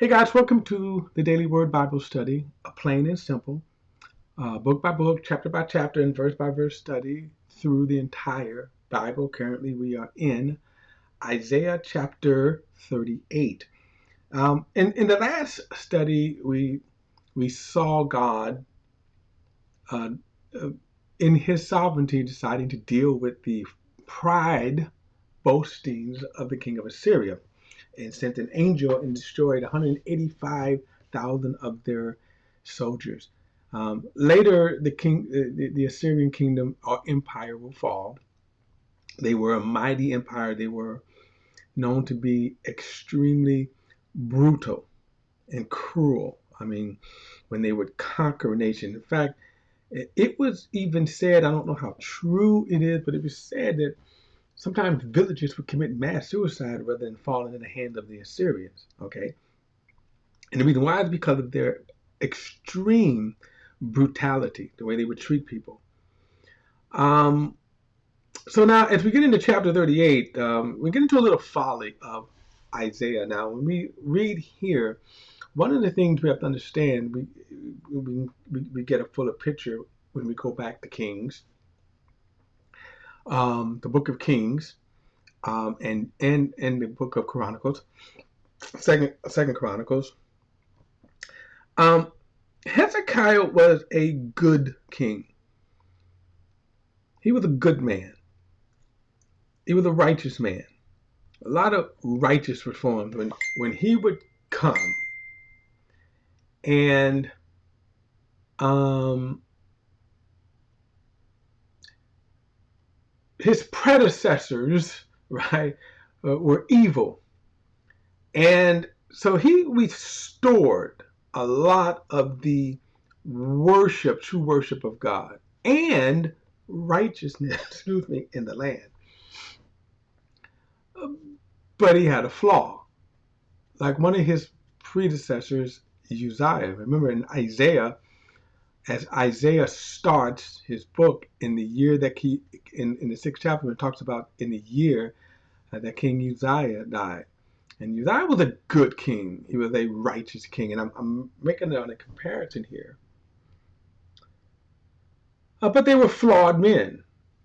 Hey guys, welcome to the Daily Word Bible Study, a plain and simple, book by book, chapter by chapter, and verse by verse study through the entire Bible. Currently, we are in Isaiah chapter 38. In the last study, we saw God uh, uh, in His sovereignty deciding to deal with the pride boastings of the king of Assyria, and sent an angel and destroyed 185,000 of their soldiers. Later, the Assyrian kingdom or empire will fall. They were a mighty empire. They were known to be extremely brutal and cruel. I mean, when they would conquer a nation. In fact, it was even said, I don't know how true it is, but it was said that sometimes villagers would commit mass suicide rather than falling in the hands of the Assyrians. Okay, and the reason why is because of their extreme brutality, the way they would treat people. Um, so now, as we get into chapter 38, we get into a little folly of Isaiah. Now, when we read here, one of the things we have to understand, we get a fuller picture when we go back to Kings, the book of Kings, and the book of Chronicles, Second Chronicles. Hezekiah was a good king. He was a good man. He was a righteous man. A lot of righteous reforms when he would come and his predecessors, right, were evil. And so he restored a lot of the true worship of God and righteousness, in the land. But he had a flaw. Like one of his predecessors, Uzziah. Remember in Isaiah, as Isaiah starts his book in the year that in the 6th chapter, it talks about in the year that King Uzziah died. And Uzziah was a good king. He was a righteous king. And I'm making a comparison here. But they were flawed men,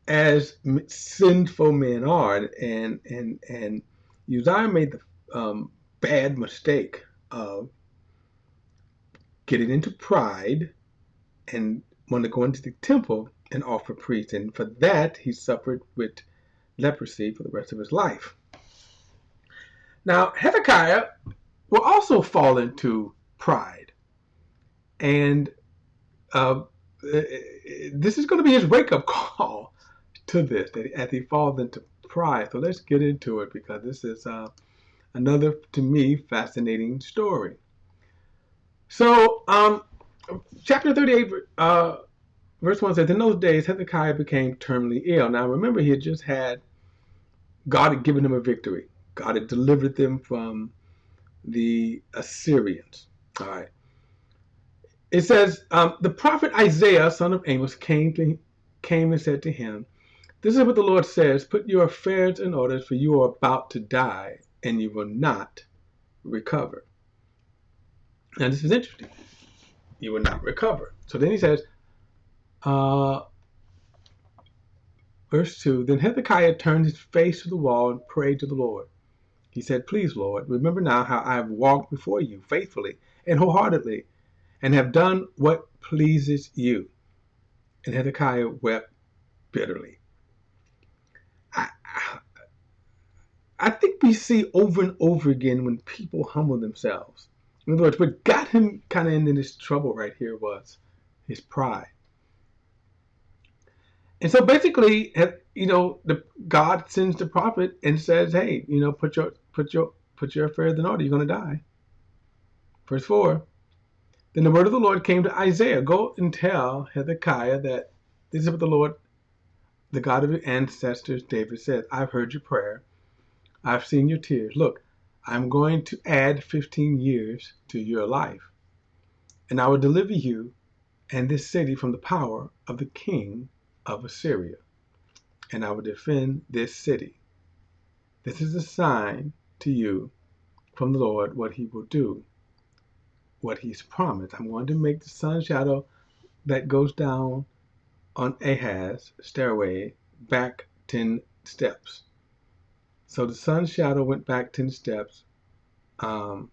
as sinful men are. And Uzziah made the bad mistake of getting into pride and wanted to go into the temple and offer priests. And for that, he suffered with leprosy for the rest of his life. Now, Hezekiah will also fall into pride. And this is going to be his wake-up call to this, as he falls into pride. So let's get into it, because this is another, to me, fascinating story. So, chapter 38, verse 1 says, in those days, Hezekiah became terminally ill. Now, remember, he had just had, God had given him a victory. God had delivered them from the Assyrians. All right. It says, the prophet Isaiah, son of Amos, came and said to him, this is what the Lord says, put your affairs in order, for you are about to die, and you will not recover. Now, this is interesting. You will not recover. So then he says, verse 2, then Hezekiah turned his face to the wall and prayed to the Lord. He said, please, Lord, remember now how I have walked before you faithfully and wholeheartedly, and have done what pleases you. And Hezekiah wept bitterly. I think we see over and over again when people humble themselves. In other words, what got him kind of into this trouble right here was his pride. And so basically, God sends the prophet and says, hey, put your affairs in order. You're going to die. Verse 4, then the word of the Lord came to Isaiah. Go and tell Hezekiah that this is what the Lord, the God of your ancestors, David, said. I've heard your prayer. I've seen your tears. Look, I'm going to add 15 years to your life, and I will deliver you and this city from the power of the king of Assyria, and I will defend this city. This is a sign to you from the Lord what he will do. what he's promised. I'm going to make the sun shadow that goes down on Ahaz's stairway back 10 steps. So the sun shadow went back 10 steps um,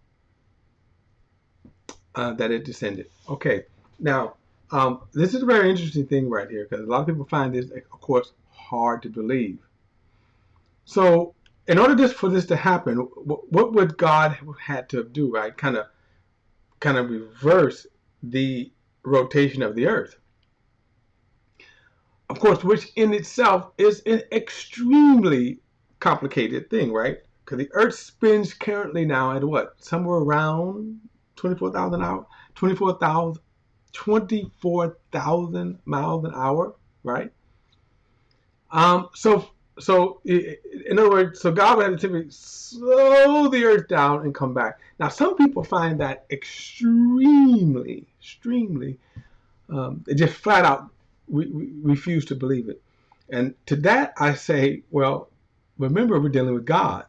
that it descended. Okay, now this is a very interesting thing right here because a lot of people find this, of course, hard to believe. So in order for this to happen, what would God have had to do, right? Kind of reverse the rotation of the earth. Of course, which in itself is an extremely complicated thing, right? Because the earth spins currently now at what? Somewhere around 24,000 hours, 24,000 miles an hour, right? So in other words, so God would have to typically slow the earth down and come back. Now, some people find that extremely, they just flat out refuse to believe it. And to that I say, well, remember we're dealing with God.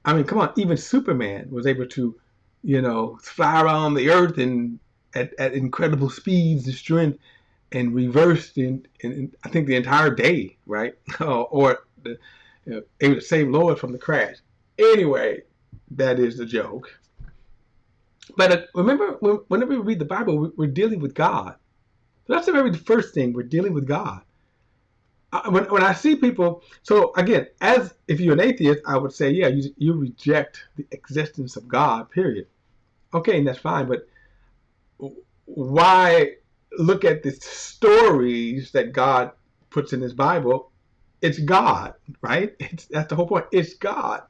I mean, come on, even Superman was able to, fly around the earth and at incredible speeds and strength and reversed in I think the entire day, right? Or able to save Lois from the crash. Anyway, that is the joke. But remember, whenever we read the Bible, we're dealing with God. So that's the very first thing. We're dealing with God. When I see people, so again, as if you're an atheist, I would say, yeah, you reject the existence of God, period. Okay, and that's fine, but why look at the stories that God puts in his Bible? It's God, right? That's the whole point. It's God.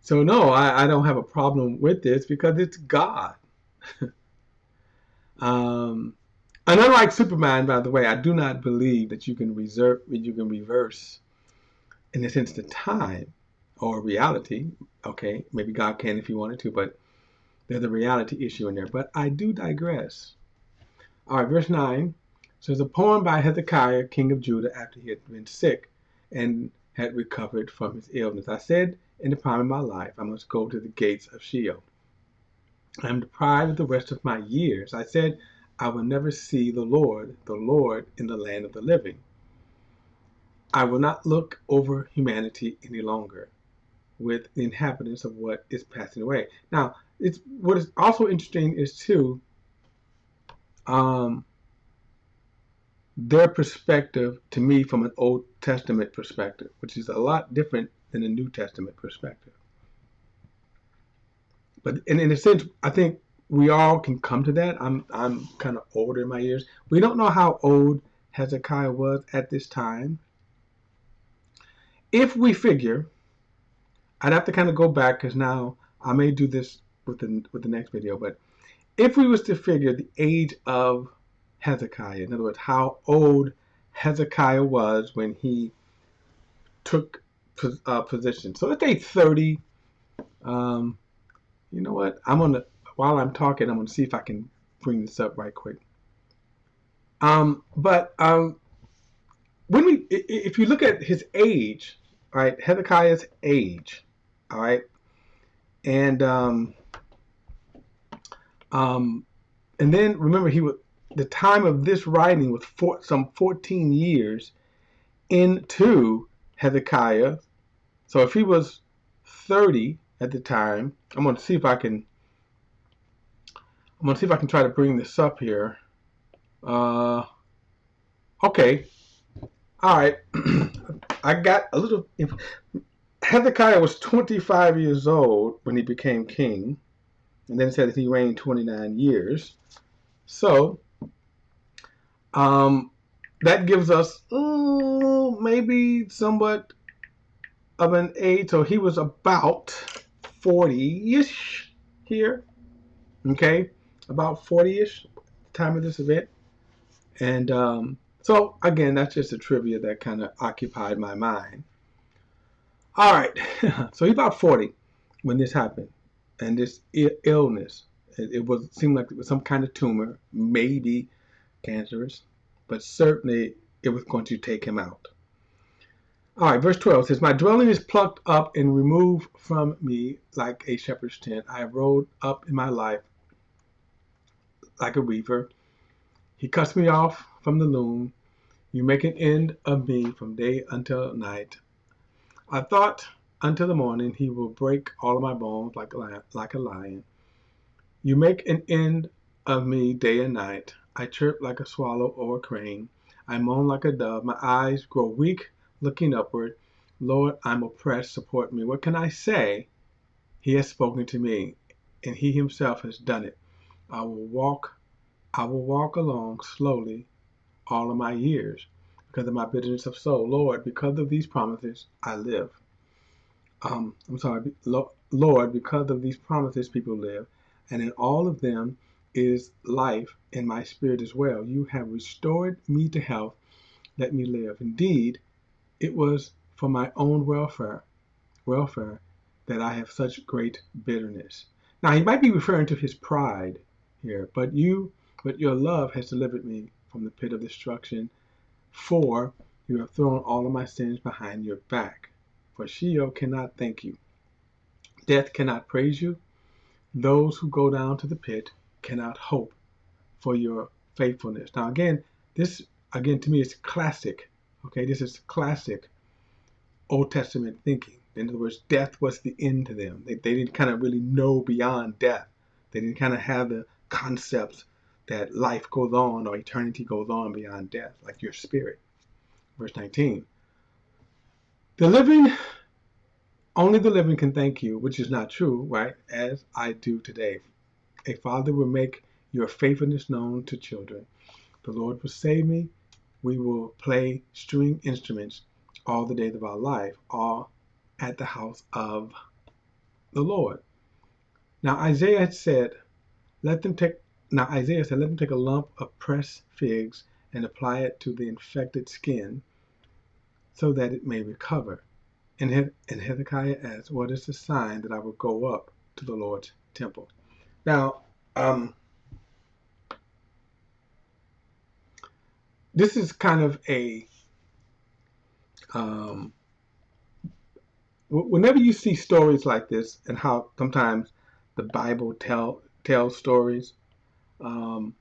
So no, I don't have a problem with this because it's God. And unlike Superman, by the way, I do not believe that you can reverse, in a sense, the time or reality. Okay, maybe God can if he wanted to, but there's a reality issue in there. But I do digress. All right, verse 9 says, a poem by Hezekiah, king of Judah, after he had been sick and had recovered from his illness. I said, in the prime of my life, I must go to the gates of Sheol. I am deprived of the rest of my years. I said, I will never see the Lord in the land of the living. I will not look over humanity any longer with the inhabitants of what is passing away. Now, what is also interesting is too, their perspective to me from an Old Testament perspective, which is a lot different than a New Testament perspective. But in a sense, I think we all can come to that. I'm kind of older in my years. We don't know how old Hezekiah was at this time. If we figure, I'd have to kind of go back because now I may do this with the next video. But if we was to figure the age of Hezekiah, in other words, how old Hezekiah was when he took position. So let's say 30. You know what? While I'm talking, I'm gonna see if I can bring this up right quick. But if you look at his age, right, Hezekiah's age, all right, and then remember the time of this writing was some 14 years into Hezekiah. So if he was 30 at the time, I'm gonna see if I can try to bring this up here. Okay. All right. I got a little. Hezekiah was 25 years old when he became king, and then it said that he reigned 29 years. So, that gives us maybe somewhat of an age. So he was about 40-ish here. Okay, about 40-ish time of this event. And so again, that's just a trivia that kind of occupied my mind. All right, so he's about 40 when this happened, and this illness. It seemed like it was some kind of tumor, maybe cancerous, but certainly it was going to take him out. All right, verse 12 says, my dwelling is plucked up and removed from me like a shepherd's tent. I have rolled up in my life like a weaver. He cuts me off from the loom. You make an end of me from day until night. I thought until the morning he will break all of my bones like a lion. You make an end of me day and night. I chirp like a swallow or a crane. I moan like a dove. My eyes grow weak looking upward. Lord, I'm oppressed. Support me. What can I say? He has spoken to me, and he himself has done it. I will walk along slowly all of my years because of my bitterness of soul. Lord, because of these promises, I live. Lord, because of these promises, people live, and in all of them is life in my spirit as well. You have restored me to health. Let me live. Indeed, it was for my own welfare that I have such great bitterness. Now, he might be referring to his pride here, but your love has delivered me from the pit of destruction, for you have thrown all of my sins behind your back. For Sheol cannot thank you. Death cannot praise you. Those who go down to the pit cannot hope for your faithfulness. Now, this to me is classic. Okay, this is classic Old Testament thinking. In other words, death was the end to them. They didn't kind of really know beyond death. They didn't kind of have the concepts that life goes on or eternity goes on beyond death, like your spirit. Verse 19. The living, only the living can thank you, which is not true, right? As I do today. A father will make your faithfulness known to children. The Lord will save me. We will play string instruments all the days of our life, all at the house of the Lord. Now Isaiah said, let them take a lump of pressed figs and apply it to the infected skin so that it may recover. And Hezekiah asked, what is the sign that I will go up to the Lord's temple? Now, this is kind of whenever you see stories like this and how sometimes the Bible tells stories, um,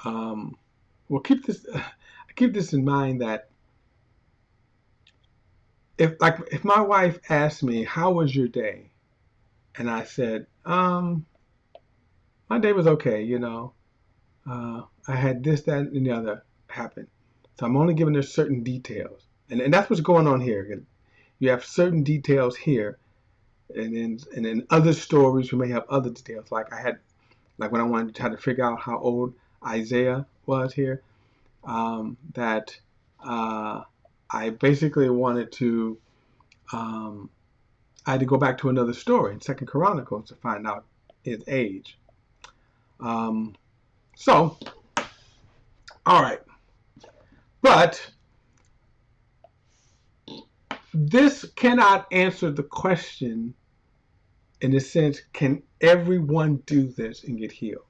well, keep this in mind that if my wife asked me, how was your day? And I said, my day was okay, I had this, that, and the other happen. So I'm only giving her certain details. And that's what's going on here. You have certain details here, and then other stories we may have other details. Like when I wanted to try to figure out how old Isaiah was here, that I basically wanted to I had to go back to another story in Second Chronicles to find out his age. So, all right, but this cannot answer the question in the sense, can everyone do this and get healed?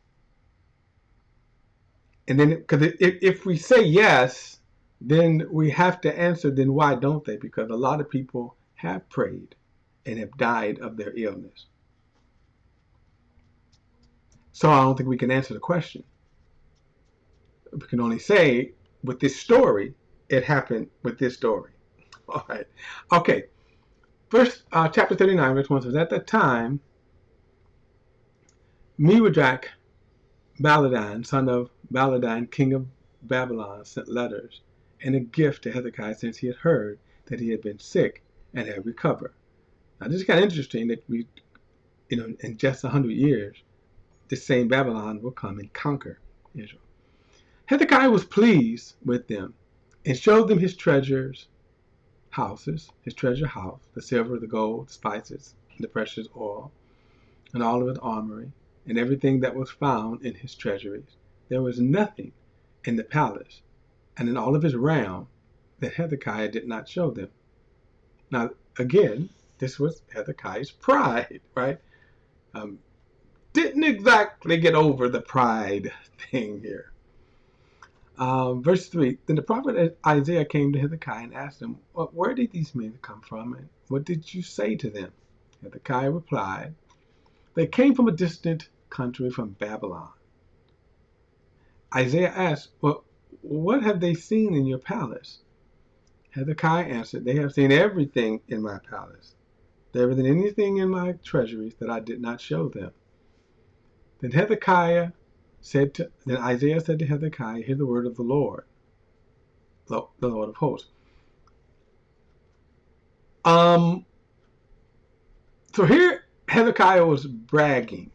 And then, because if we say yes, then we have to answer, then why don't they? Because a lot of people have prayed and have died of their illness. So I don't think we can answer the question. We can only say, with this story, it happened with this story. All right. Okay. Chapter 39, verse 1 says, at that time, Mewajak Baladan, son of Baladan, king of Babylon, sent letters and a gift to Hezekiah since he had heard that he had been sick and had recovered. Now, this is kind of interesting that in just 100 years, this same Babylon will come and conquer Israel. Hezekiah was pleased with them and showed them his treasure house, the silver, the gold, the spices, the precious oil, and all of his armory, and everything that was found in his treasuries. There was nothing in the palace and in all of his realm that Hezekiah did not show them. Now, again, this was Hezekiah's pride, right? Didn't exactly get over the pride thing here. Verse 3, then the prophet Isaiah came to Hezekiah and asked him, well, where did these men come from, and what did you say to them? Hezekiah replied, they came from a distant country, from Babylon. Isaiah asked, well, what have they seen in your palace? Hezekiah answered, they have seen everything in my palace. There isn't anything in my treasuries that I did not show them. Then Isaiah said to Hezekiah, hear the word of the Lord, the Lord of hosts. So here Hezekiah was bragging.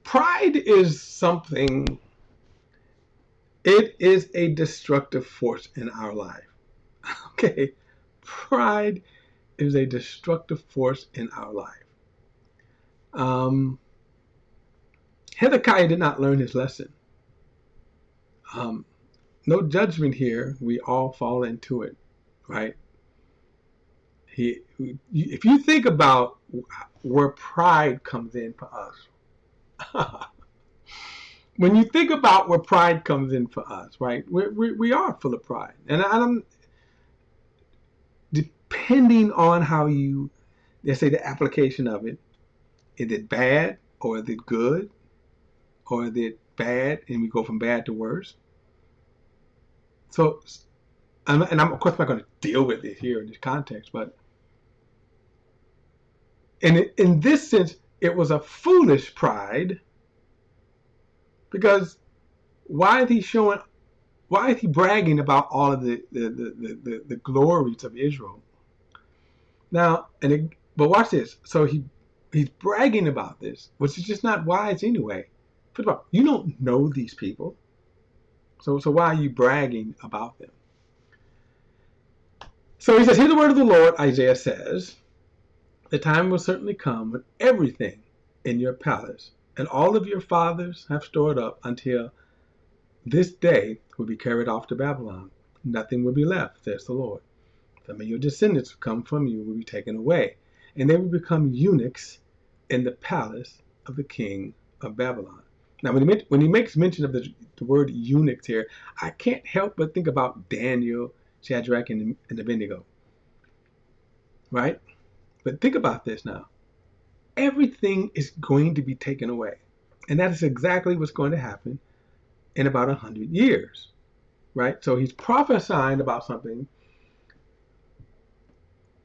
Pride is something, it is a destructive force in our life. Okay, pride is a destructive force in our life. Hezekiah did not learn his lesson. No judgment here. We all fall into it, right? If you think about where pride comes in for us, when you think about where pride comes in for us, right? We are full of pride, and I'm depending on how you, let's say, the application of it. Is it bad or is it good, or is it bad and we go from bad to worse? So, I'm of course not going to deal with it here in this context, but in this sense, it was a foolish pride, because why is he bragging about all of the glories of Israel? Now, but watch this. So he's bragging about this, which is just not wise anyway. First of all, you don't know these people, so why are you bragging about them? So he says, hear the word of the Lord. Isaiah says, the time will certainly come when everything in your palace and all of your fathers have stored up until this day will be carried off to Babylon. Nothing will be left, says the Lord. Some of your descendants who come from you will be taken away, and they will become eunuchs in the palace of the king of Babylon. Now, when he makes mention of the word eunuchs here, I can't help but think about Daniel, Shadrach, and Abednego, right? But think about this now. Everything is going to be taken away, and that is exactly what's going to happen in about 100 years, right? So he's prophesying about something.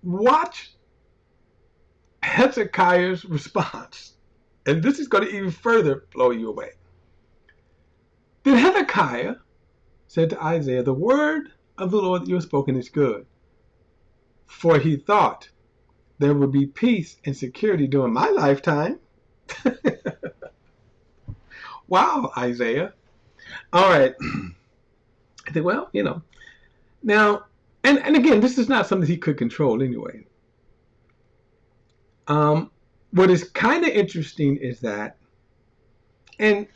Watch Hezekiah's response, and this is going to even further blow you away. Then Hezekiah said to Isaiah, the word of the Lord that you have spoken is good. For he thought there would be peace and security during my lifetime. Wow, Isaiah. All right. I think, well, now, and again, this is not something he could control anyway. What is kind of interesting is that, and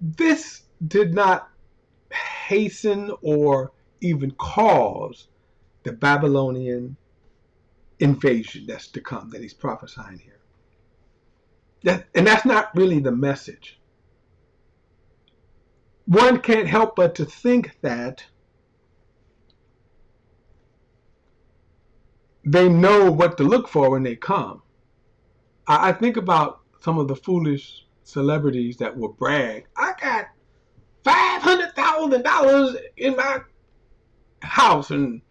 this did not hasten or even cause the Babylonian invasion that's to come, that he's prophesying here. And that's not really the message. One can't help but to think that they know what to look for when they come. I think about some of the foolish celebrities that will brag, I got $500,000 in my house and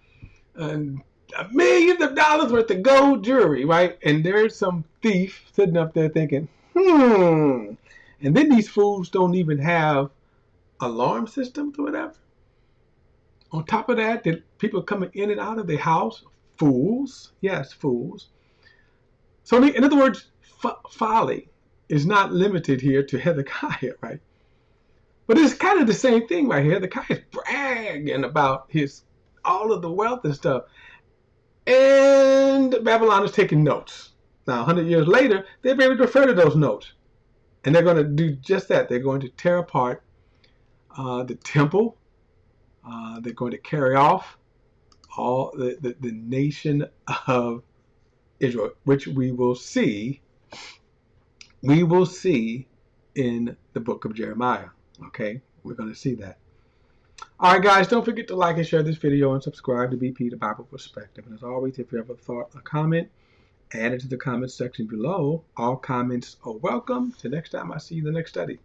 millions of dollars worth of gold jewelry, right? And there's some thief sitting up there thinking, and then these fools don't even have alarm systems or whatever. On top of that, the people coming in and out of the house, fools, yes, fools. So in other words, folly is not limited here to Hezekiah, right? But it's kind of the same thing right here. The guy is bragging about all of the wealth and stuff. And Babylon is taking notes. Now, 100 years later, they'll be able to refer to those notes. And they're going to do just that. They're going to tear apart the temple. They're going to carry off all the nation of Israel, which we will see we will see in the book of Jeremiah. Okay, we're going to see that. All right, guys, don't forget to like and share this video and subscribe to BP, the Bible Perspective. And as always, if you have a thought, a comment, add it to the comment section below. All comments are welcome. Till next time, I see you in the next study.